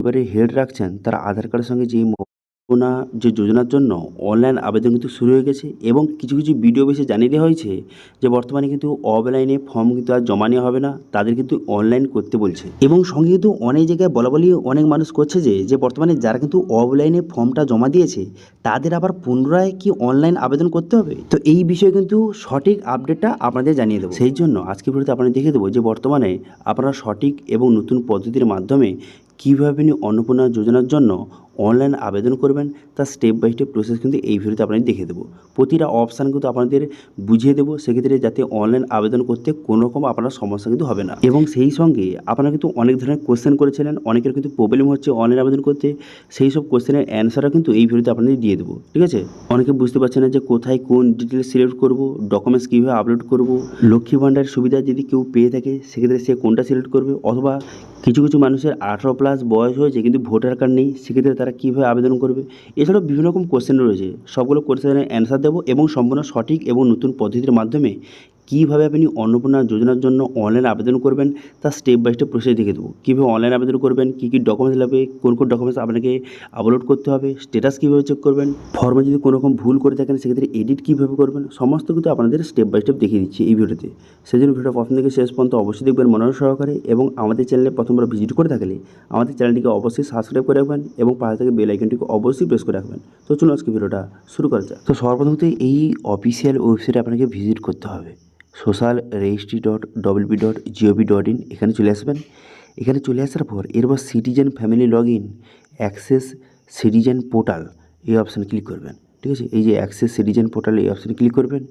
এবারে হেড রাখছেন তার আধার কার্ডের সঙ্গে যে যোজনার জন্য অনলাইন আবেদন কিন্তু শুরু হয়ে গেছে এবং কিছু কিছু ভিডিও বেশি জানিয়ে দেওয়া হয়েছে যে বর্তমানে কিন্তু অফলাইনে ফর্ম কিন্তু আর জমা নেওয়া হবে না, তাদের কিন্তু অনলাইন করতে বলছে। এবং সঙ্গে কিন্তু অনেক জায়গায় বলা বলি অনেক মানুষ করছে যে বর্তমানে যারা কিন্তু অফলাইনে ফর্মটা জমা দিয়েছে তাদের আবার পুনরায় কি অনলাইন আবেদন করতে হবে। তো এই বিষয়ে কিন্তু সঠিক আপডেটটা আপনাদের জানিয়ে দেবো। সেই জন্য আজকে ভিডিওতে আপনাদের দেখিয়ে দেবো যে বর্তমানে আপনারা সঠিক এবং নতুন পদ্ধতির মাধ্যমে কীভাবে আপনি অন্নপূর্ণা যোজনার জন্য অনলাইন আবেদন করবেন তার স্টেপ বাই স্টেপ প্রসেস কিন্তু এই ভিডিওতে আপনাদের দেখিয়ে দেবো। প্রতিটা অপশান কিন্তু আপনাদের বুঝিয়ে দেবো, সেক্ষেত্রে যাতে অনলাইন আবেদন করতে কোনো রকম আপনার সমস্যা কিন্তু হবে না। এবং সেই সঙ্গে আপনারা কিন্তু অনেক ধরনের কোশ্চেন করেছিলেন, অনেকের কিন্তু প্রবলেম হচ্ছে অনলাইন আবেদন করতে, সেই সব কোশ্চেনের অ্যান্সারও কিন্তু এই ভিডিওতে আপনাদের দিয়ে দেবো। ঠিক আছে, অনেকে বুঝতে পারছেন না যে কোথায় কোন ডিটেলস সিলেক্ট করব, ডকুমেন্টস কীভাবে আপলোড করব, লক্ষ্মী ভাণ্ডারের সুবিধা যদি কেউ পেয়ে থাকে সেক্ষেত্রে সে কোনটা সিলেক্ট করবে, অথবা কিছু কিছু মানুষের 18+ বয়স হয়েছে কিন্তু ভোটার কার্ড নেই, সেক্ষেত্রে তারা কীভাবে আবেদন করবে। এছাড়াও বিভিন্ন রকম কোশ্চেন রয়েছে, সবগুলো কোশ্চেনের অ্যান্সার দেবো এবং সম্পূর্ণ সঠিক এবং নতুন পদ্ধতির মাধ্যমে কীভাবে আপনি অন্নপূর্ণা যোজনার জন্য অনলাইন আবেদন করবেন তার স্টেপ বাই স্টেপ প্রসেস দেখিয়ে দেবো। কীভাবে অনলাইন আবেদন করবেন, কী কী ডকুমেন্টস লাগবে, কোন কোন ডকুমেন্টস আপনাকে আপলোড করতে হবে, স্ট্যাটাস কীভাবে চেক করবেন, ফর্মে যদি কোনো রকম ভুল করে থাকেন সেক্ষেত্রে এডিট কীভাবে করবেন, সমস্ত কিন্তু আপনাদের স্টেপ বাই স্টেপ দেখিয়ে দিচ্ছি এই ভিডিওতে। সেই জন্য ভিডিওটা প্রথম থেকে শেষ পর্যন্ত অবশ্যই দেখবেন মনোযোগ সহকারে, এবং আমাদের চ্যানেলে প্রথমবার ভিজিট করে থাকলে আমাদের চ্যানেলটিকে অবশ্যই সাবস্ক্রাইব করে রাখবেন এবং পাশে থেকে বেল আইকনটিকে অবশ্যই প্রেস করে রাখবেন। তো চলুন আজকে ভিডিওটা শুরু করা যাক। তো সর্বপ্রথমত এই অফিসিয়াল ওয়েবসাইটে আপনাকে ভিজিট করতে হবে, social registry.wp.gov.in। এখানে চলে আসবেন। এখানে চলে আসার পর এরপর citizen family log in access citizen portal এই অপশানে ক্লিক করবেন। ঠিক আছে, এই যে অ্যাক্সেস সিটিজেন পোর্টাল এই অপশানে ক্লিক করবেন।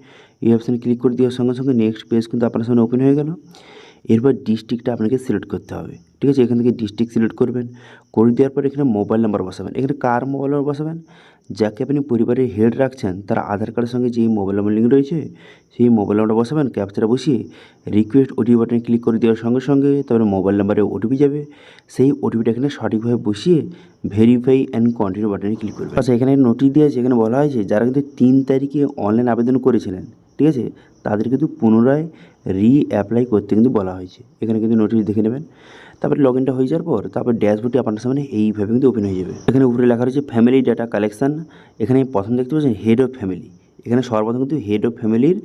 এই অপশানে ক্লিক করে দেওয়ার সঙ্গে সঙ্গে নেক্সট পেজ কিন্তু আপনার সামনে ওপেন হয়ে গেল। এরপর ডিস্ট্রিক্টটা আপনাকে সিলেক্ট করতে হবে। ঠিক আছে, এখান থেকে ডিস্ট্রিক্ট সিলেক্ট করবেন। করে দেওয়ার পর এখানে মোবাইল নাম্বার বসাবেন। এখানে কার মোবাইল নাম্বার বসাবেন? যাকে আপনি পরিবারের হেড রাখছেন তার আধার কার্ডের সঙ্গে যেই মোবাইল নাম্বার লিঙ্ক রয়েছে সেই মোবাইল নাম্বারটা বসাবেন। ক্যাপচাটা বসিয়ে রিকোয়েস্ট ওটিপি বাটনে ক্লিক করে দেওয়ার সঙ্গে সঙ্গে তারপরে মোবাইল নাম্বারে ওটিপি যাবে। সেই ওটিপিটা এখানে সঠিকভাবে বসিয়ে ভেরিফাই অ্যান্ড কন্টিনিউ বাটনে ক্লিক করবেন। আচ্ছা, এখানে নোটিশ দিয়েছে, এখানে বলা হয়েছে যারা কিন্তু 3 তারিখে অনলাইন আবেদন করেছিলেন, ঠিক আছে, তাদের কিন্তু পুনরায় অ্যাপ্লাই করতে কিন্তু বলা হয়েছে। এখানে কিন্তু নোটিশ দেখে নেবেন। তারপরে লগ ইনটা হয়ে যাওয়ার পর তারপর ড্যাশবোর্ডটি আপনার সামনে এইভাবে কিন্তু ওপেন হয়ে যাবে। এখানে উপরে লেখা রয়েছে ফ্যামিলি ডাটা কালেকশান। এখানে প্রথম দেখতে পাচ্ছেন হেড অফ ফ্যামিলি। এখানে সর্বপ্রথম কিন্তু হেড অফ ফ্যামিলির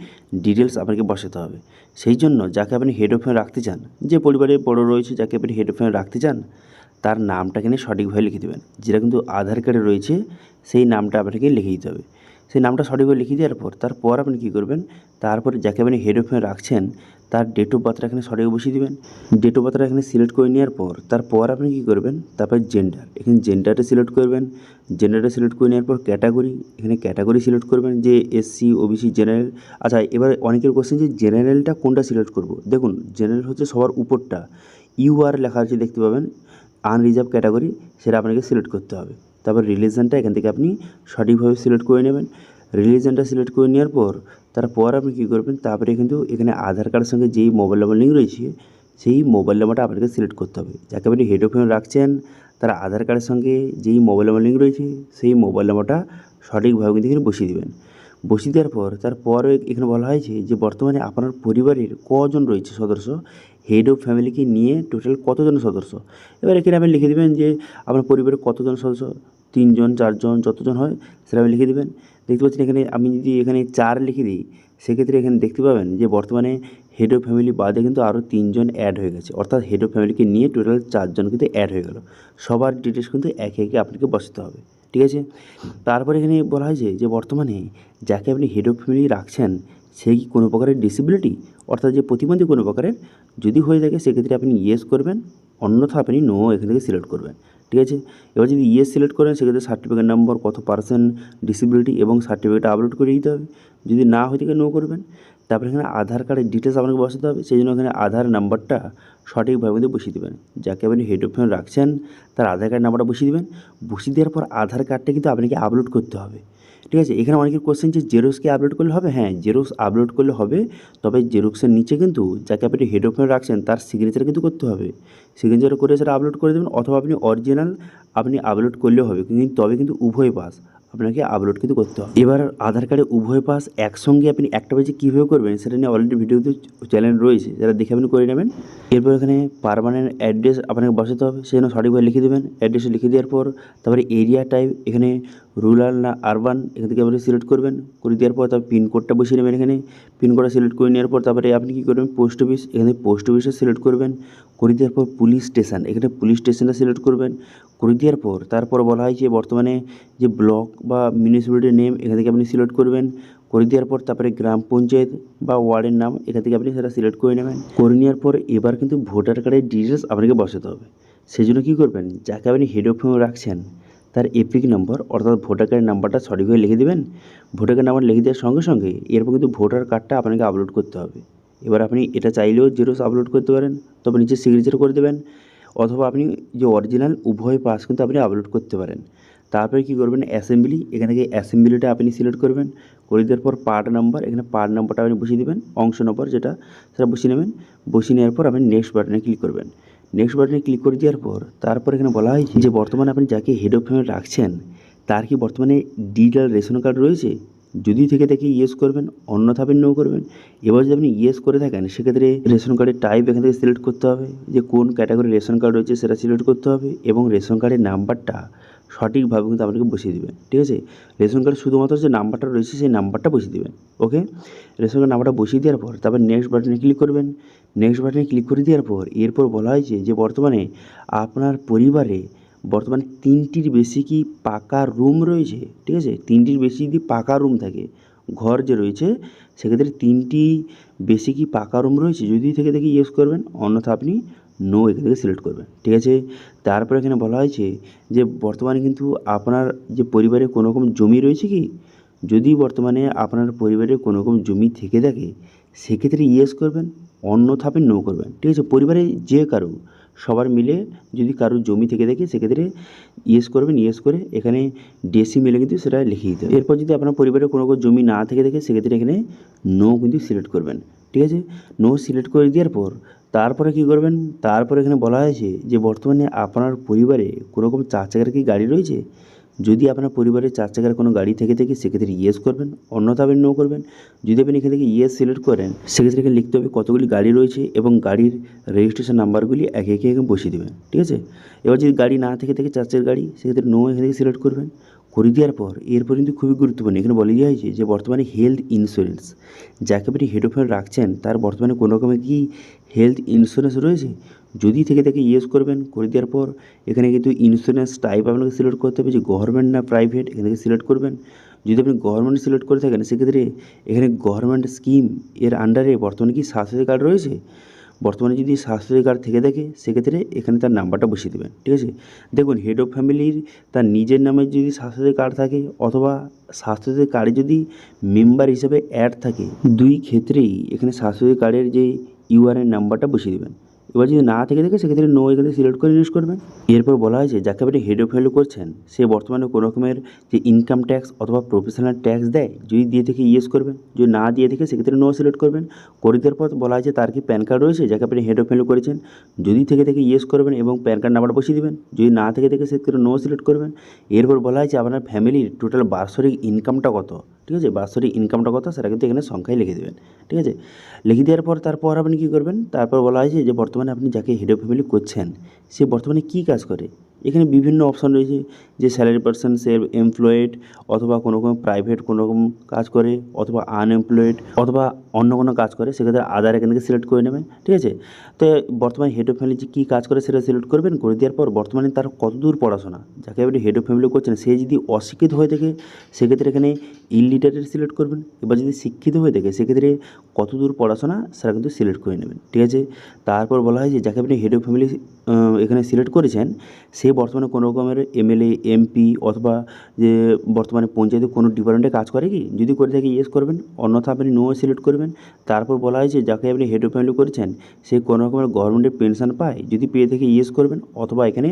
ডিটেলস আপনাকে বসাতে হবে। সেই জন্য যাকে আপনি হেড অফ ফ্যামিলি রাখতে চান, যে পরিবারে বড় রয়েছে যাকে আপনি হেড অফ ফ্যামিলি রাখতে চান, তার নামটা এখানে সঠিকভাবে লিখে দেবেন। যেটা কিন্তু আধার কার্ডে রয়েছে সেই নামটা আপনাকে লিখে দিতে হবে। সেই নামটা সঠিকভাবে লিখে দেওয়ার পর তারপর আপনি কী করবেন, তারপরে যাকে আপনি হেড অফ ফ্যামিলি রাখছেন তার ডেট অফ বার্থটা এখানে সঠিক বসিয়ে দেবেন। ডেট অফ বার্থটা এখানে সিলেক্ট করে নেওয়ার পর তারপর আপনি কী করবেন, তারপর জেন্ডার, এখানে জেন্ডারটা সিলেক্ট করবেন। জেন্ডারটা সিলেক্ট করে নেওয়ার পর ক্যাটাগরি, এখানে ক্যাটাগরি সিলেক্ট করবেন যে এসসি, ওবিসি, জেনারেল। আচ্ছা, এবার অনেকের কোশ্চেন যে জেনারেলটা কোনটা সিলেক্ট করব। দেখুন, জেনারেল হচ্ছে সবার উপরটা, ইউআর লেখা আছে দেখতে পাবেন, আনরিজার্ভ ক্যাটাগরি, সেটা আপনাকে সিলেক্ট করতে হবে। তারপর রিলিজনটা এখান থেকে আপনি সঠিকভাবে সিলেক্ট করে নেবেন। রিলিজনটা সিলেক্ট করে নেওয়ার পর তারপর আপনি কী করবেন, তারপরে কিন্তু এখানে আধার কার্ডের সঙ্গে যেই মোবাইল নাম্বার লিঙ্ক রয়েছে সেই মোবাইল নাম্বারটা আপনাকে সিলেক্ট করতে হবে। যাকে আপনি হেড অফ ফ্যামিলি রাখছেন তার আধার কার্ডের সঙ্গে যেই মোবাইল নাম্বার লিঙ্ক রয়েছে সেই মোবাইল নাম্বারটা সঠিকভাবে কিন্তু এখানে বসিয়ে দেবেন। বসিয়ে দেওয়ার পর তারপরে এখানে বলা হয়েছে যে বর্তমানে আপনার পরিবারের কজন রয়েছে সদস্য, হেড অফ ফ্যামিলিকে নিয়ে টোটাল কতজন সদস্য। এবার এখানে আপনি লিখে দেবেন যে আপনার পরিবারের কতজন সদস্য, 3 জন 4 জন যতজন হয় সেটা আপনি লিখে দেবেন। দেখতে পাচ্ছেন এখানে আমি যদি এখানে 4 লিখে দিই সেক্ষেত্রে এখানে দেখতে পাবেন যে বর্তমানে হেড অফ ফ্যামিলি বাদে কিন্তু আরও 3 জন অ্যাড হয়ে গেছে, অর্থাৎ হেড অফ ফ্যামিলিকে নিয়ে টোটাল 4 জন কিন্তু অ্যাড হয়ে গেল। সবার ডিটেলস কিন্তু একে একে আপনাকে বসাতে হবে। ঠিক আছে, তারপরে এখানে বলা হয়েছে যে বর্তমানে যাকে আপনি হেড অফ ফ্যামিলি রাখছেন সে কি কোনো প্রকারের ডিসেবিলিটি, অর্থাৎ যে প্রতিবন্ধী কোনো প্রকারের, যদি হয়ে থাকে সেক্ষেত্রে আপনি ইয়েস করবেন, অন্যথা আপনি নো এখান থেকে সিলেক্ট করবেন। ঠিক আছে, এবার যদি ইয়েস সিলেক্ট করেন সেক্ষেত্রে সার্টিফিকেট নম্বর, কত পার্সেন্ট ডিসেবিলিটি এবং সার্টিফিকেট আপলোড করে দিতে হবে। যদি না হয়ে থাকে নো করবেন। তারপরে এখানে আধার কার্ডের ডিটেলস আপনাকে বসাতে হবে, সেই জন্য এখানে আধার নাম্বারটা সঠিকভাবে কিন্তু বসিয়ে দেবেন। যাকে আপনি হেড অফ ফ্যামিলি রাখছেন তার আধার কার্ড নাম্বারটা বসিয়ে দেবেন। বসিয়ে দেওয়ার পর আধার কার্ডটা কিন্তু আপনাকে আপলোড করতে হবে। ঠিক আছে, এখানে অনেকের কোশ্চেন যে জেরক্সকে আপলোড করলে হবে। হ্যাঁ, জেরক্স আপলোড করলে হবে, তবে জেরক্সের নিচে কিন্তু যাকে আপনি হেড অফ ফ্যামিলি রাখছেন তার সিগনেচার কিন্তু করতে হবে। সিগনেচার করে সেটা আপলোড করে দেবেন, অথবা আপনি অরিজিনাল আপনি আপলোড করলেও হবে, কিন্তু তবে কিন্তু উভয় পাস, আপনাকে আপলোড কিন্তু করতে হবে। এবার আধার কার্ডে উভয় পাশ একসঙ্গে আপনি একটা পেজে কীভাবে করবেন সেটা নিয়ে অলরেডি ভিডিওতে চ্যানেল রয়েছে, যারা দেখে আপনি করে নেবেন। এরপর এখানে পার্মানেন্ট অ্যাড্রেস আপনাকে বসাতে হবে, সেজন্য সঠিকভাবে লিখে দেবেন। অ্যাড্রেসে লিখে দেওয়ার পর তারপরে এরিয়া টাইপ এখানে রুরাল না আরবান এখান থেকে আপনি সিলেক্ট করবেন। করে দেওয়ার পর তারপর পিনকোডটা বসিয়ে নেবেন। এখানে পিনকোডটা সিলেক্ট করে নেওয়ার পর তারপরে আপনি কী করবেন, পোস্ট অফিস এখানে পোস্ট অফিসে সিলেক্ট করবেন। করে দেওয়ার পর পুলিশ স্টেশন এখানে পুলিশ স্টেশনটা সিলেক্ট করবেন। করে দেওয়ার পর তারপর বলা হয় যে বর্তমানে যে ব্লক বা মিউনিসিপ্যালিটি নেম এখান থেকে আপনি সিলেক্ট করবেন। করে দেওয়ার পর তারপরে গ্রাম পঞ্চায়েত বা ওয়ার্ডের নাম এখান থেকে আপনি সেটা সিলেক্ট করে নেবেন। করে নেওয়ার পর এবার কিন্তু ভোটার কার্ডের ডিটেলস আপনাকে বসাতে হবে। সেই জন্য কী করবেন, যাকে আপনি হেড অফ হোম রাখছেন তার এপিক নম্বর অর্থাৎ ভোটার কার্ডের নাম্বারটা সঠিকভাবে লিখে দেবেন। ভোটার কার্ড নাম্বার লিখে দেওয়ার সঙ্গে সঙ্গে এরপর কিন্তু ভোটার কার্ডটা আপনাকে আপলোড করতে হবে। এবার আপনি এটা চাইলেও জেরক্স আপলোড করতে পারেন, তবে নিচে সিগনেচার করে দেবেন, অথবা আপনি যে অরিজিনাল উভয় পাস কিন্তু আপনি আপলোড করতে পারেন। তারপরে কী করবেন, অ্যাসেম্বলি এখানে থেকে অ্যাসেম্বলিটা আপনি সিলেক্ট করবেন। করে দেওয়ার পর পার্ট নাম্বার এখানে পার্ট নাম্বারটা আপনি বসিয়ে দেবেন, অংশ নম্বর যেটা সেটা বসিয়ে নেবেন। বসিয়ে নেওয়ার পর আপনি নেক্সট বাটনে ক্লিক করবেন। নেক্সট বাটনে ক্লিক করে দেওয়ার পর তারপর এখানে বলা হয়েছে যে বর্তমানে আপনি যাকে হেড অফ ফ্যামিলি রাখছেন তার কি বর্তমানে ডিজিটাল রেশন কার্ড রয়েছে। যদি থেকে থাকে ইয়েস করবেন, অন্যথা আপনি নো করবেন। এবার যদি আপনি ইয়েস করে থাকেন সেক্ষেত্রে রেশন কার্ডের টাইপ এখান থেকে সিলেক্ট করতে হবে, যে কোন ক্যাটাগরি রেশন কার্ড রয়েছে সেটা সিলেক্ট করতে হবে, এবং রেশন কার্ডের নাম্বারটা সঠিকভাবে কিন্তু আপনাকে বসিয়ে দেবেন। ঠিক আছে, রেশন কার্ডে শুধুমাত্র যে নাম্বারটা রয়েছে সেই নাম্বারটা বসিয়ে দেবেন। ওকে, রেশন কার্ড নাম্বারটা বসিয়ে দেওয়ার পর তারপর নেক্সট বাটনে ক্লিক করবেন। নেক্সট বাটনে ক্লিক করে দেওয়ার পর এরপর বলা হয়েছে যে বর্তমানে আপনার পরিবারে বর্তমানে 3টির বেশি কি পাকা রুম রয়েছে। ঠিক আছে, 3টির বেশি যদি পাকা রুম থাকে, ঘর যে রয়েছে সেক্ষেত্রে 3টি বেশি কি পাকা রুম রয়েছে, যদি থেকে দেখে ইয়েস করবেন, অন্যথা আপনি নো এখান থেকে সিলেক্ট করবেন। ঠিক আছে, তারপর এখানে বলা হয়েছে যে বর্তমানে কিন্তু আপনার যে পরিবারে কোনো রকম জমি রয়েছে কি, যদি বর্তমানে আপনার পরিবারে কোনো রকম জমি থেকে থাকে সেক্ষেত্রে ইয়েস করবেন, অন্যথা আপনি নো করবেন। ঠিক আছে, পরিবারে যে কারো সবার মিলে যদি কারোর জমি থেকে থাকে সেক্ষেত্রে ইয়েস করবেন। ইয়েস করে এখানে ডেসি মিলে কিন্তু সেটা লিখে দিতে হবে। এরপর যদি আপনার পরিবারে কোনো জমি না থেকে থাকে সেক্ষেত্রে এখানে নো কিন্তু সিলেক্ট করবেন। ঠিক আছে, নো সিলেক্ট করে দেওয়ার পর তারপরে কী করবেন, তারপরে এখানে বলা হয়েছে যে বর্তমানে আপনার পরিবারে কোনো রকম 4 চাকার কি গাড়ি রয়েছে। যদি আপনার পরিবারে 4 চাকার কোনো গাড়ি থেকে থাকে সেক্ষেত্রে ইয়েস করবেন, অন্যথা আপনি নো করবেন। যদি আপনি এখান থেকে ইয়েস সিলেক্ট করেন সেক্ষেত্রে এখানে লিখতে হবে কতগুলি গাড়ি রয়েছে এবং গাড়ির রেজিস্ট্রেশন নাম্বারগুলি একে একে বসিয়ে দেবেন। ঠিক আছে, এবার যদি গাড়ি না থেকে থাকে 4 চাকার গাড়ি সেক্ষেত্রে নো এখান থেকে সিলেক্ট করবেন। করে দেওয়ার পর এরপর কিন্তু খুবই গুরুত্বপূর্ণ, এখানে বলে দেওয়া হয়েছে যে বর্তমানে হেলথ ইন্স্যুরেন্স যাকে আপনি হেড অফ ফোন রাখছেন তার বর্তমানে কোনো রকমের কি হেলথ ইন্স্যুরেন্স রয়েছে। যদি থেকে থাকে ইয়েস করবেন। করে দেওয়ার পর এখানে কিন্তু ইন্স্যুরেন্স টাইপ আপনাকে সিলেক্ট করতে হবে যে গভর্নমেন্ট না প্রাইভেট, এখান থেকে সিলেক্ট করবেন। যদি আপনি গভর্নমেন্ট সিলেক্ট করে থাকেন সেক্ষেত্রে এখানে গভর্নমেন্ট স্কিম এর আন্ডারে বর্তমানে কি স্বাস্থ্যসাথী কার্ড রয়েছে। বর্তমানে যদি স্বাস্থ্যসাথী কার্ড থেকে থাকে সেক্ষেত্রে এখানে তার নাম্বারটা বসিয়ে দেবেন। ঠিক আছে, দেখুন হেড অফ ফ্যামিলির তার নিজের নামে যদি স্বাস্থ্যসাথী কার্ড থাকে অথবা স্বাস্থ্যসাথী কার্ডে যদি মেম্বার হিসেবে অ্যাড থাকে, দুই ক্ষেত্রেই এখানে স্বাস্থ্যসাথী কার্ডের যে ইউআরএন নাম্বারটা বসিয়ে দেবেন। এবার যদি না থেকে থাকে সেক্ষেত্রে নো এখানে সিলেক্ট করে ইউজ করবেন। এরপর বলা হয়েছে যাকে আপনি হেড অফ ফ্যামিলি করছেন সে বর্তমানে কোনো রকমের যে ইনকাম ট্যাক্স অথবা প্রফেশনাল ট্যাক্স দেয়, যদি দিয়ে থেকে ইয়েস করবেন, যদি না দিয়ে থেকে সেক্ষেত্রে নো সিলেক্ট করবেন। করে দেওয়ার পর বলা হয়েছে তার কি প্যান কার্ড রয়েছে যাকে আপনি হেড অফ ফ্যামিলি করেছেন, যদি থেকে ইয়েস করবেন এবং প্যান কার্ড নাম্বার বসিয়ে দেবেন। যদি না থেকে সেক্ষেত্রে নো সিলেক্ট করবেন। এরপর বলা হয়েছে আপনার ফ্যামিলির টোটাল বাৎসরিক ইনকামটা কত। ঠিক আছে, বাৎসরিক ইনকামটা কত সেটা কিন্তু এখানে সংখ্যায় লিখে দেবেন। ঠিক আছে, লিখে দেওয়ার পর তারপর আপনি কী করবেন, তারপর বলা হয়েছে যে বর্তমানে আপনি যাকে হেড অফ ফ্যামিলি করছেন সে বর্তমানে কী কাজ করে। এখানে বিভিন্ন অপশান রয়েছে যে স্যালারি পারসন, সে এমপ্লয়েড অথবা কোনো প্রাইভেট কোনো রকম কাজ করে অথবা আনএমপ্লয়েড অথবা অন্য কোনো কাজ করে, সেক্ষেত্রে আদার এখান থেকে সিলেক্ট করে নেবেন। ঠিক আছে, তো বর্তমানে হেড অফ ফ্যামিলি যে কী কাজ করে সেটা সিলেক্ট করবেন। করে দেওয়ার পর বর্তমানে তার কতদূর পড়াশোনা, যাকে আপনি হেড অফ ফ্যামিলি করছেন সে যদি অশিক্ষিত হয়ে থাকে সেক্ষেত্রে এখানে ইলিটারেট সিলেক্ট করবেন। এবার যদি শিক্ষিত হয়ে থাকে সেক্ষেত্রে কতদূর পড়াশোনা সেটা কিন্তু সিলেক্ট করে নেবেন। ঠিক আছে, তারপর বলা হয় যে যাকে আপনি হেড অফ ফ্যামিলি এখানে সিলেক্ট করেছেন সে বর্তমানে কোনো রকমের এমএলএ, এমপি অথবা যে বর্তমানে পঞ্চায়েতে কোনো ডিপার্টমেন্টে কাজ করে কি, যদি করে থাকে ইয়েস করবেন, অন্যথা আপনি নো সিলেক্ট করবেন। তারপর বলা হয়েছে যাকে আপনি হেড অফ ফ্যামিলি করেছেন সে কোনো রকমের গভর্নমেন্টের পেনশন পায়, যদি পেয়ে থাকে ইয়েস করবেন, অথবা এখানে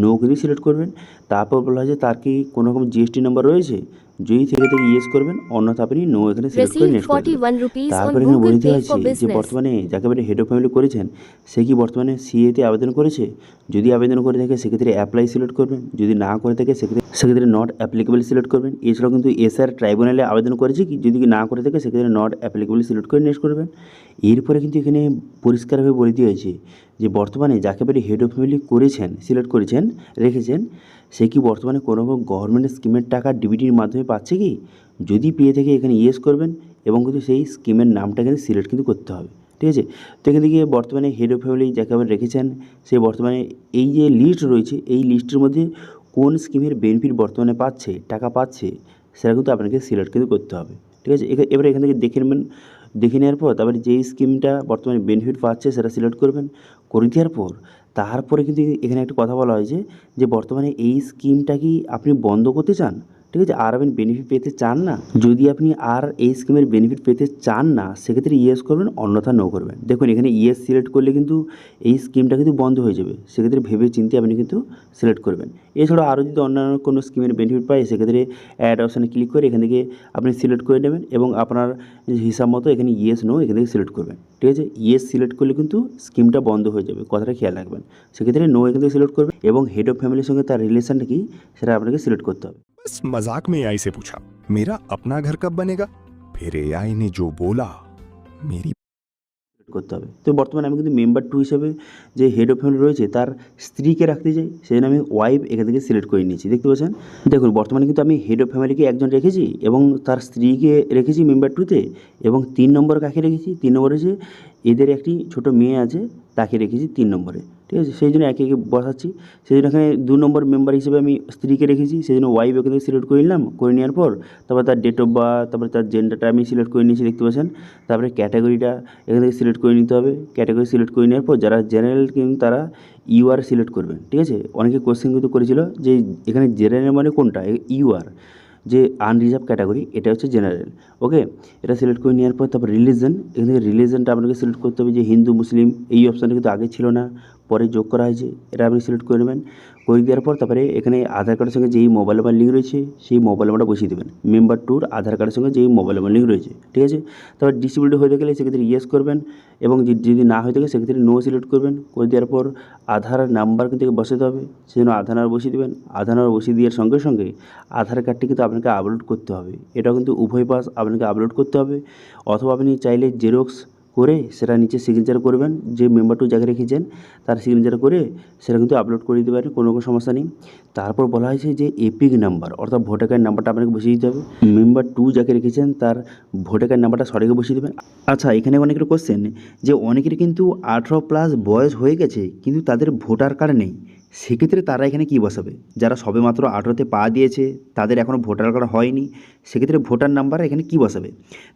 নো কিন্তু সিলেক্ট করবেন। তারপর বলা হয়েছে তার কি কোনো রকম জিএসটি নাম্বার রয়েছে, যদি থেকে থেকে ইয়েস করবেন, অন্যথা আপনি নো এখানে সিলেক্ট করে Received নেক্সট করে দেবেন। 41 rupees on তারপর এখানে বলে Google দেওয়া Pay আছে for যে business. বর্তমানে যাকে আপনি হেড অফ ফ্যামিলি করেছেন সে কি বর্তমানে সিএতে আবেদন করেছে। যদি আবেদন করে থাকে সেক্ষেত্রে অ্যাপ্লাই সিলেক্ট করবেন, যদি না করে থাকে সেক্ষেত্রে নট অ্যাপ্লিকেবল সিলেক্ট করবেন। এছাড়াও কিন্তু এসআর ট্রাইব্যুনালে আবেদন করেছে কি, যদি না করে থাকে সেক্ষেত্রে নট অ্যাপ্লিকেবল সিলেক্ট করে নেক্সট করবেন। এরপরে কিন্তু এখানে পরিষ্কারভাবে বলে দেওয়া হয়েছে যে বর্তমানে যাকে আপনি হেড অফ ফ্যামিলি করেছেন, সিলেক্ট করেছেন, রেখেছেন, সে কি বর্তমানে কোনো রকম গভর্নমেন্ট স্কিমের টাকা ডিবিটির মাধ্যমে পাচ্ছে কি। যদি পেয়ে থাকে এখানে ইয়েস করবেন এবং কিন্তু সেই স্কিমের নামটা এখানে সিলেক্ট কিন্তু করতে হবে, ঠিক আছে। তো এখান থেকে বর্তমানে হেড অফ ফ্যামিলি যাকে আপনি রেখেছেন সে বর্তমানে এই যে লিস্ট রয়েছে এই লিস্টের মধ্যে কোন স্কিমের বেনিফিট বর্তমানে পাচ্ছে, টাকা পাচ্ছে, সেটা কিন্তু আপনাকে সিলেক্ট কিন্তু করতে হবে, ঠিক আছে। এবারে এখান থেকে দেখে নেবেন, দেখে নেওয়ার পর তারপরে যেই স্কিমটা বর্তমানে বেনিফিট পাচ্ছে সেটা সিলেক্ট করবেন। করে দেওয়ার পর তারপরে কিন্তু এখানে একটা কথা বলা হয়েছে যে বর্তমানে এই স্কিমটা কি আপনি বন্ধ করতে চান, ঠিক আছে, আর আপনি বেনিফিট পেতে চান না। যদি আপনি আর এই স্কিমের বেনিফিট পেতে চান না সেক্ষেত্রে ইয়েস করবেন, অন্যথা নো করবেন। দেখুন এখানে ইয়েস সিলেক্ট করলে কিন্তু এই স্কিমটা কিন্তু বন্ধ হয়ে যাবে, সেক্ষেত্রে ভেবে চিন্তে আপনি কিন্তু সিলেক্ট করবেন। এছাড়াও আরও যদি অন্যান্য কোনো স্কিমের বেনিফিট পায় সেক্ষেত্রে অ্যাড অপশানে ক্লিক করে এখান থেকে আপনি সিলেক্ট করে নেবেন এবং আপনার হিসাব মতো এখানে ইয়েস নো এখান থেকে সিলেক্ট করবেন, ঠিক আছে। ইয়েস সিলেক্ট করলে কিন্তু স্কিমটা বন্ধ হয়ে যাবে, কথাটা খেয়াল রাখবেন। সেক্ষেত্রে নো এখান থেকে সিলেক্ট করবেন এবং হেড অফ ফ্যামিলির সঙ্গে তার রিলেশনটা কি সেটা আপনাকে সিলেক্ট করতে হবে। बस मजाक में एआई से पूछा, मेरा अपना घर कब बनेगा? फिर एआई ने जो बोला मेरी করতে হবে। তো বর্তমানে আমি কিন্তু মেম্বার 2 হিসেবে যে হেড অফ ফ্যামিলি রয়েছে তার স্ত্রীকে রাখতে চাই, সেই জন্য আমি ওয়াইফ এখান থেকে সিলেক্ট করে নিয়েছি, দেখতে পাচ্ছেন। দেখুন বর্তমানে কিন্তু আমি হেড অফ ফ্যামিলিকে একজন রেখেছি এবং তার স্ত্রীকে রেখেছি মেম্বার 2-তে এবং 3 নম্বর কাকে রেখেছি, 3 নম্বরে যে এদের একটি ছোট মেয়ে আছে তাকে রেখেছি 3 নম্বরে, ঠিক আছে। সেই জন্য একে একে বসাচ্ছি। সেই জন্য এখানে 2 নম্বর মেম্বার হিসেবে আমি স্ত্রীকে রেখেছি, সেই জন্য ওয়াইফ এখান থেকে সিলেক্ট করে নিলাম। করে নেওয়ার পর তারপর তার ডেট অফ বার্থ, তারপরে তার জেন্ডারটা আমি সিলেক্ট করে নিয়েছি, দেখতে পাচ্ছেন। তারপরে ক্যাটাগরিটা এখান থেকে সিলেক্ট করে নিতে হবে। ক্যাটাগরি সিলেক্ট করে নেওয়ার পর যারা জেনারেল কিন্তু তারা ইউআর সিলেক্ট করবেন, ঠিক আছে। অনেকে কোশ্চেন কিন্তু করেছিল যে এখানে জেনারেল মানে কোনটা, ইউআর যে আনরিজার্ভ ক্যাটাগরি এটা হচ্ছে জেনারেল, ওকে। এটা সিলেক্ট করে নেওয়ার পর তারপর রিলিজন, এখান থেকে রিলিজনটা আপনাকে সিলেক্ট করতে হবে যে হিন্দু মুসলিম, এই অপশানটা কিন্তু আগে ছিল না, পরে যোগ করা হয়েছে, এটা আপনি সিলেক্ট করে নেবেন। করে দেওয়ার পর তারপরে এখানে আধার কার্ডের সঙ্গে যেই মোবাইল নাম্বার লিঙ্ক রয়েছে সেই মোবাইল নাম্বারটা বসিয়ে দেবেন, মেম্বার 2-র আধার কার্ডের সঙ্গে যেই মোবাইল নাম্বার লিঙ্ক রয়েছে, ঠিক আছে। তারপর ডিসেবিলিটি হয়ে গেলে সেক্ষেত্রে ইয়েস করবেন এবং যদি না হয়ে থাকে সেক্ষেত্রে নো সিলেক্ট করবেন। করে দেওয়ার পর আধার নাম্বার কিন্তু বসাতে হবে, সেই জন্য আধার নাম্বার বসিয়ে দেবেন। আধার নাম্বার বসিয়ে দেওয়ার সঙ্গে সঙ্গে আধার কার্ডটি কিন্তু আপনাকে আপলোড করতে হবে, এটাও কিন্তু উভয় পাশ আপনাকে আপলোড করতে হবে। অথবা আপনি চাইলে জেরক্স করে সেটা নিচে সিগনেচার করবেন, যে মেম্বার 2 যাকে রেখেছেন তার সিগনেচার করে সেটা কিন্তু আপলোড করে দিতে পারেন, কোনো রকম সমস্যা নেই। তারপর বলা হয়েছে যে এপিক নাম্বার অর্থাৎ ভোটার কার্ড নাম্বারটা আপনাকে বসিয়ে দিতে হবে। মেম্বার 2 যাকে রেখেছেন তার ভোটার কার্ড নাম্বারটা সঠিক বসিয়ে দেবেন। আচ্ছা এখানে অনেকের কোশ্চেন যে অনেকের কিন্তু 18+ বয়স হয়ে গেছে কিন্তু তাদের ভোটার কার্ড নেই, সেক্ষেত্রে তারা এখানে কী বসাবে। যারা সবেমাত্র 18-তে পা দিয়েছে তাদের এখনও ভোটার কার্ড হয়নি, সেক্ষেত্রে ভোটার নাম্বার এখানে কী বসাবে।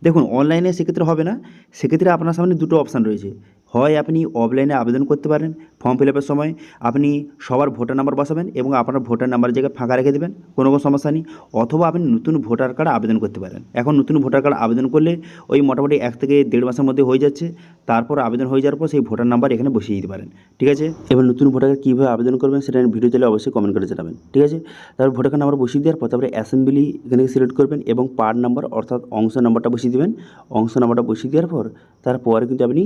দেখুন অনলাইনে সেক্ষেত্রে হবে না, সেক্ষেত্রে আপনার সামনে দুটো অপশান রয়েছে। হয় আপনি অফলাইনে আবেদন করতে পারেন, ফর্ম ফিল আপের সময় আপনি সবার ভোটার নাম্বার বসাবেন এবং আপনার ভোটার নাম্বারের জায়গায় ফাঁকা রেখে দেবেন, কোনো রকম সমস্যা নেই। অথবা আপনি নতুন ভোটার কার্ড আবেদন করতে পারেন। এখন নতুন ভোটার কার্ড আবেদন করলে ওই মোটামুটি 1 থেকে 1.5 মাসের মধ্যে হয়ে যাচ্ছে। তারপর আবেদন হয়ে যাওয়ার পর সেই ভোটার নাম্বার এখানে বসিয়ে দিতে পারেন, ঠিক আছে। এবার নতুন ভোটার কার্ড কীভাবে আবেদন করবেন সেটা ভিডিও চাইলে অবশ্যই কমেন্ট করে জানাবেন, ঠিক আছে। তারপর ভোটার কার্ড নাম্বার বসিয়ে দেওয়ার পর তারপরে অ্যাসেম্বলি এখানে সিলেক্ট করবেন এবং পার্ট নাম্বার অর্থাৎ অংশ নাম্বারটা বসিয়ে দেবেন। অংশ নাম্বারটা বসিয়ে দেওয়ার পর তারপরে কিন্তু আপনি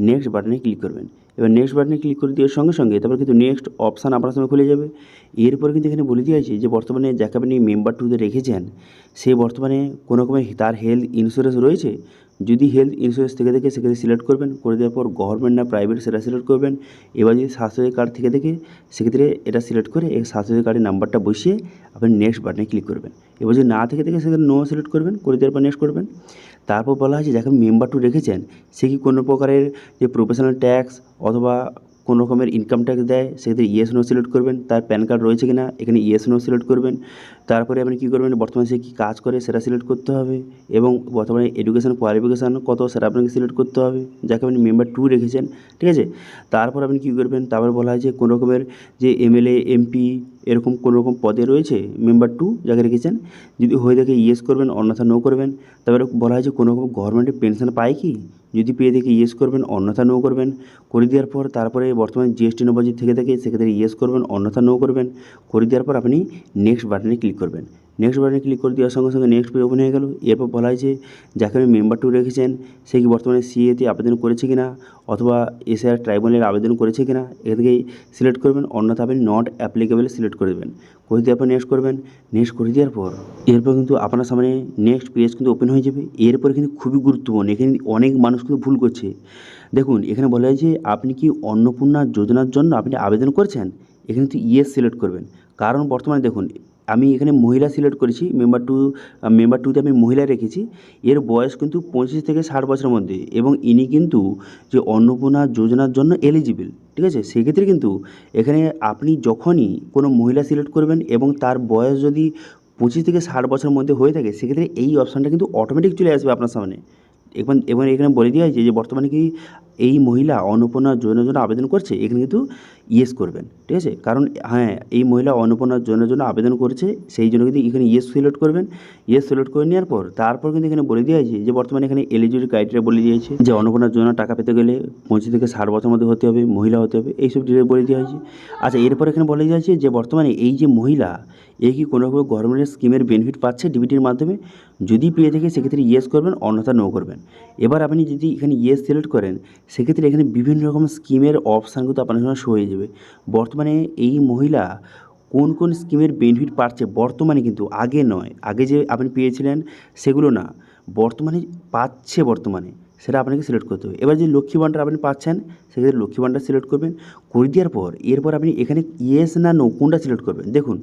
নেক্সট বাটনে ক্লিক করবেন। এবার নেক্সট বাটনে ক্লিক করে দেওয়ার সঙ্গে সঙ্গে তারপর কিন্তু নেক্সট অপশান আপনার সামনে খুলে যাবে। এরপরে কিন্তু এখানে বলে দেওয়া আছে যে বর্তমানে যাকে আপনি মেম্বার 2-তে রেখেছেন সে বর্তমানে কোনো রকমের তার হেলথ ইন্স্যুরেন্স রয়েছে। যদি হেলথ ইন্স্যুরেন্স থেকে থাকে সেক্ষেত্রে সিলেক্ট করবেন, করে দেওয়ার পর গভর্নমেন্ট না প্রাইভেট সেটা সিলেক্ট করবেন। এবার যদি স্বাস্থ্যসাথী কার্ড থেকে থাকে সেক্ষেত্রে এটা সিলেক্ট করে এই স্বাস্থ্যসাথী কার্ডের নাম্বারটা বসিয়ে আপনি নেক্সট বাটনে ক্লিক করবেন। এবার যদি না থেকে থাকে সেক্ষেত্রে নো সিলেক্ট করবেন, করে দেওয়ার পর নেক্সট করবেন। তারপর বলা হয়েছে যাকে মেম্বার 2 রেখেছেন সে কি কোনো প্রকারের যে প্রফেশনাল ট্যাক্স অথবা কোনো রকমের ইনকাম ট্যাক্স দেয় সেক্ষেত্রে ইয়েস নো সিলেক্ট করবেন। তার প্যান কার্ড রয়েছে কিনা এখানে ইয়েস নো সিলেক্ট করবেন। তারপরে আপনি কী করবেন, বর্তমানে সে কী কাজ করে সেটা সিলেক্ট করতে হবে এবং বর্তমানে এডুকেশন কোয়ালিফিকেশান কত সেটা আপনাকে সিলেক্ট করতে হবে যাকে আপনি মেম্বার 2 রেখেছেন, ঠিক আছে। তারপর আপনি কী করবেন, তারপর বলা হয় যে কোনো রকমের যে এমএলএ এমপি এরকম কোনো রকম পদে রয়েছে মেম্বার 2 যাকে রেখেছেন, যদি হয়ে থাকে ইয়েস করবেন, অন্যথা নো করবেন। তারপরে বলা হয় যে কোনো রকম গভর্নমেন্টের পেনশন পায় কি, যদি পেয়ে দেখে ইয়েস করবেন, অন্যথা নো করবেন। করে দেওয়ার পর তারপরে বর্তমানে জিএসটি নম্বর যদি থেকে থাকে সেক্ষেত্রে ইয়েস করবেন, অন্যথা নো করবেন। করে দেওয়ার পর আপনি নেক্সট বাটনে ক্লিক করবেন নেক্সট বাটনে ক্লিক করে দেওয়ার সঙ্গে সঙ্গে নেক্সট পেজ ওপেন হয়ে গেল। এরপর বলা হয়েছে যাকে আপনি মেম্বার টু রেখেছেন সে কি বর্তমানে সিএতে আবেদন করেছে কিনা অথবা এসআর ট্রাইব্যুনালে আবেদন করেছে কিনা, এখান থেকেই সিলেক্ট করবেন, অন্যথা আপনি নট অ্যাপ্লিকেবল সিলেক্ট করে দেবেন। করে দিয়ে আপনি নেক্সট করবেন। নেক্সট করে দেওয়ার পর এরপর কিন্তু আপনার সামনে নেক্সট পেজ কিন্তু ওপেন হয়ে যাবে। এরপরে কিন্তু খুবই গুরুত্বপূর্ণ, এখানে অনেক মানুষ কিন্তু ভুল করছে। দেখুন এখানে বলা হয়েছে আপনি কি অন্নপূর্ণা যোজনার জন্য আপনি আবেদন করেছেন, এখানে কিন্তু ইয়েস সিলেক্ট করবেন। কারণ বর্তমানে দেখুন আমি এখানে মহিলা সিলেক্ট করেছি, মেম্বার টুতে আমি মহিলা রেখেছি। এর বয়স কিন্তু 25 থেকে 60 বছরের মধ্যে এবং ইনি কিন্তু যে অন্নপূর্ণা যোজনার জন্য এলিজিবল, ঠিক আছে। সেক্ষেত্রে কিন্তু এখানে আপনি যখনই কোনো মহিলা সিলেক্ট করবেন এবং তার বয়স যদি 25 থেকে 60 বছরের মধ্যে হয়ে থাকে, সেক্ষেত্রে এই অপশানটা কিন্তু অটোমেটিক চলে আসবে আপনার সামনে। এবং এখানে বলে দেওয়া হয়েছে যে বর্তমানে কি এই মহিলা অন্নপূর্ণা যোজনার জন্য আবেদন করছে, এখানে কিন্তু ইয়েস করবেন, ঠিক আছে। কারণ হ্যাঁ এই মহিলা অন্নপূর্ণা যোজনার জন্য আবেদন করেছে, সেই জন্য কিন্তু এখানে ইয়েস সিলেক্ট করবেন। ইয়েস সিলেক্ট করে নেওয়ার পর তারপর কিন্তু এখানে বলে দেওয়া হয়েছে যে বর্তমানে এখানে এলিজিবিলিটি ক্রাইটেরিয়া বলে দিয়েছে যে অন্নপূর্ণা যোজনা টাকা পেতে গেলে 25 থেকে 60 বছরের মধ্যে হতে হবে, মহিলা হতে হবে, এইসব ডিটেল বলে দেওয়া হয়েছে। আচ্ছা এরপর এখানে বলে দেওয়া হয়েছে যে বর্তমানে এই যে মহিলা এ কি কোনোভাবে গভর্নমেন্টের স্কিমের বেনিফিট পাচ্ছে ডিবিটির মাধ্যমে, যদি পেয়ে থাকে সেক্ষেত্রে ইয়েস করবেন, অন্যথা নো করবেন। এবার আপনি যদি এখানে ইয়েস সিলেক্ট করেন সেক্ষেত্রে এখানে বিভিন্ন রকম স্কিমের অপশান কিন্তু আপনার সামনে শো হয়ে যাবে। বর্তমানে এই মহিলা কোন কোন স্কিমের বেনিফিট পাচ্ছে বর্তমানে, কিন্তু আগে নয়, আগে যে আপনি পেয়েছিলেন সেগুলো না, বর্তমানে পাচ্ছে বর্তমানে, সেটা আপনাকে সিলেক্ট করতে হবে। এবার যে লক্ষ্মী ভাণ্ডার আপনি পাচ্ছেন সেক্ষেত্রে লক্ষ্মী ভাণ্ডার সিলেক্ট করবেন। করে দেওয়ার পর এরপর আপনি এখানে ইয়েস না নো কোনটা সিলেক্ট করবেন। দেখুন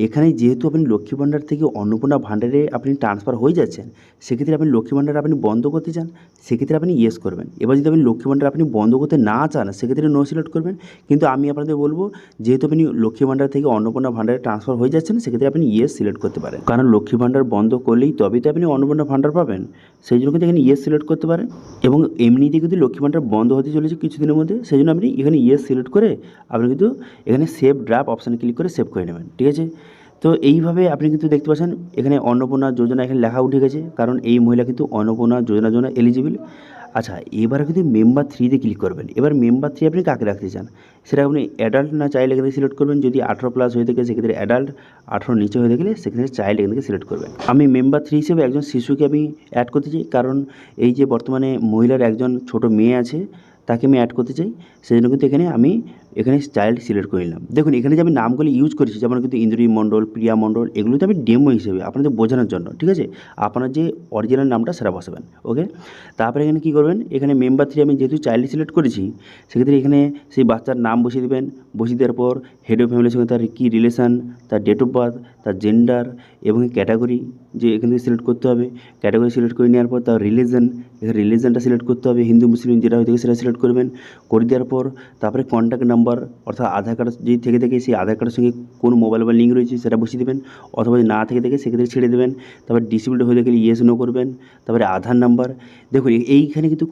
এখানে যেহেতু আপনি লক্ষ্মী ভাণ্ডার থেকে অন্নপূর্ণা ভাণ্ডারে আপনি ট্রান্সফার হয়ে যাচ্ছেন, সেক্ষেত্রে আপনি লক্ষ্মী ভাণ্ডার আপনি বন্ধ করতে চান, সেক্ষেত্রে আপনি ইয়েস করবেন। এবার যদি আপনি লক্ষ্মী ভাণ্ডার আপনি বন্ধ করতে না চান সেক্ষেত্রে নো সিলেক্ট করবেন। কিন্তু আমি আপনাদের বলবো যেহেতু আপনি লক্ষ্মী ভাণ্ডার থেকে অন্নপূর্ণা ভাণ্ডারে ট্রান্সফার হয়ে যাচ্ছেন সেক্ষেত্রে আপনি ইয়েস সিলেক্ট করতে পারেন। কারণ লক্ষ্মী ভাণ্ডার বন্ধ করলেই তবেই তো আপনি অন্নপূর্ণা ভাণ্ডার পাবেন, সেই জন্য কিন্তু এখানে ইয়েস সিলেক্ট করতে পারেন। এবং এমনিতে কিন্তু লক্ষ্মী ভাণ্ডার বন্ধ হতে চলেছে কিছুদিনের মধ্যে, সেই জন্য আপনি এখানে ইয়েস সিলেক্ট করে আপনি কিন্তু এখানে সেভ ড্রাফট অপশানে ক্লিক করে সেভ করে নেবেন, ঠিক আছে। তো এইভাবে আপনি কিন্তু দেখতে পাচ্ছেন এখানে অন্নপূর্ণা যোজনা এখানে লেখা উঠে গেছে, কারণ এই মহিলা কিন্তু অন্নপূর্ণা যোজনার জন্য এলিজিবল। আচ্ছা এবার কিন্তু মেম্বার 3তে ক্লিক করবেন। এবার মেম্বার 3 আপনি কাকে রাখতে চান, সেটা আপনি অ্যাডাল্ট না চাইল্ড এখানে সিলেক্ট করবেন। যদি 18+ হয়ে থাকে সেক্ষেত্রে অ্যাডাল্ট, 18 নিচে হয়ে থাকলে সেক্ষেত্রে চাইল্ড এখান থেকে সিলেক্ট করবেন। আমি মেম্বার 3 হিসেবে একজন শিশুকে আমি অ্যাড করতে চাই, কারণ এই যে বর্তমানে মহিলার একজন ছোট মেয়ে আছে তাকে আমি অ্যাড করতে চাই, সেই জন্য কিন্তু এখানে চাইল্ড সিলেক্ট করে নিলাম। দেখুন এখানে যে আমি নামগুলি ইউজ করেছি যেমন কিন্তু ইন্দ্রী মণ্ডল, প্রিয়া মণ্ডল, এগুলো তো আমি ডেমো হিসেবে আপনাদের বোঝানোর জন্য, ঠিক আছে। আপনার যে অরিজিনাল নামটা সেটা বসাবেন, ওকে। তারপরে এখানে কী করবেন, এখানে মেম্বার 3 আমি যেহেতু চাইল্ড সিলেক্ট করেছি সেক্ষেত্রে এখানে সেই বাচ্চার নাম বসিয়ে দেবেন। বসিয়ে দেওয়ার পর হেড অফ ফ্যামিলির সঙ্গে তার কী রিলেশান, তার ডেট অফ বার্থ, তার জেন্ডার এবং ক্যাটাগরি যে এখান থেকে সিলেক্ট করতে হবে। ক্যাটাগরি সিলেক্ট করে নেওয়ার পর তার রিলিজন, এখানে রিলিজনটা সিলেক্ট করতে হবে, হিন্দু মুসলিম যেটা হয়ে থাকে সেটা সিলেক্ট করবেন। করে দেওয়ার পর তারপরে কন্ট্যাক্ট নাম্বার অর্থাৎ আধার কার্ড যদি থেকে থাকে সেই আধার কার্ডের সঙ্গে কোন মোবাইল নাম্বার লিঙ্ক রয়েছে সেটা বসিয়ে দেবেন, অথবা যদি না থেকে থাকে সেক্ষেত্রে ছেড়ে দেবেন। তারপর ডিসেবলড হয়ে থাকলে ইয়েস নো করবেন। তারপরে আধার নাম্বার, দেখুন এইখানে কিন্তু